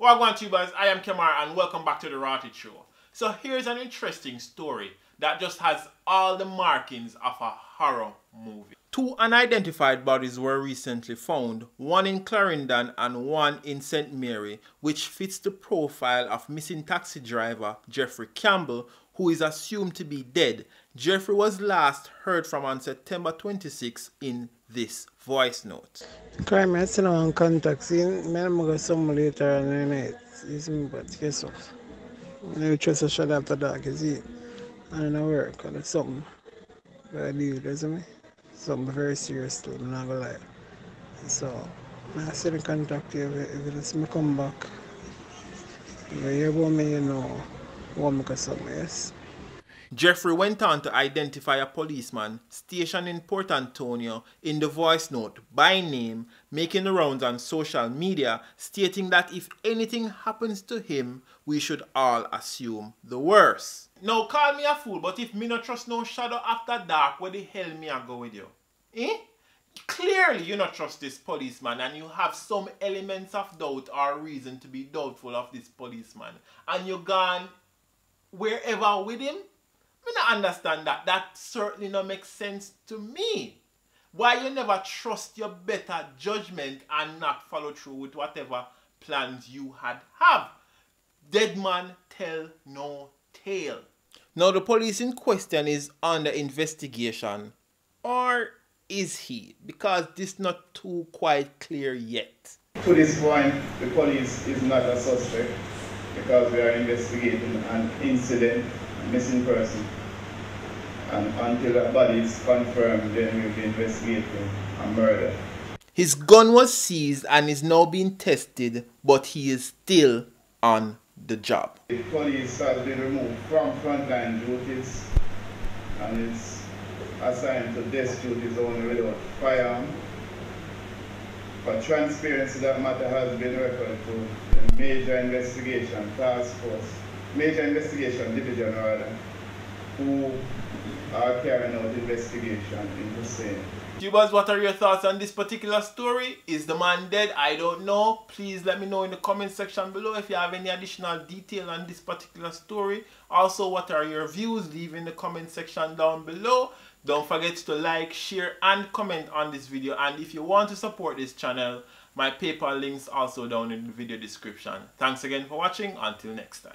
Welcome to you guys, I am Kamar and welcome back to the Rotted Show. So here's an interesting story that just has all the markings of a horror movie. Two unidentified bodies were recently found, one in Clarendon and one in St. Mary, which fits the profile of missing taxi driver Jeffrey Campbell, who is assumed to be dead. Jeffrey was last heard from on September 26 in this voice note. Crime I still on contact. See, I'm going to some later on the night. It's me, but guess what? I trust a shot after dark, you see. I don't know work, or there's something. But I do, doesn't me? Something very serious too, I'm not going to lie. So, I still contact you if it's me come back. If you hear about me, you know, what make a something, yes? Jeffrey went on to identify a policeman stationed in Port Antonio in the voice note by name, making the rounds on social media, stating that if anything happens to him, we should all assume the worst. Now call me a fool, but if me not trust no shadow after dark, where the hell me I go with you? Eh? Clearly you not trust this policeman and you have some elements of doubt or reason to be doubtful of this policeman. And you gone wherever with him? I don't understand that. That certainly not makes sense to me. Why you never trust your better judgment and not follow through with whatever plans you have? Dead man tell no tale. Now the police in question is under investigation. Or is he? Because this not too quite clear yet. To this point, the police is not a suspect because we are investigating an incident, a missing person. And until the body is confirmed, then we'll be investigating a murder. His gun was seized and is now being tested, but he is still on the job. The police has been removed from frontline duties and is assigned to desk duties only without firearm. For transparency, that matter has been referred to the Major Investigation Task Force, Major Investigation Division rather, who are carrying out investigation in the same. Tubers, what are your thoughts on this particular story? Is the man dead? I don't know. Please let me know in the comment section below if you have any additional detail on this particular story. Also, what are your views? Leave in the comment section down below. Don't forget to like, share and comment on this video. And if you want to support this channel, my PayPal links also down in the video description. Thanks again for watching. Until next time.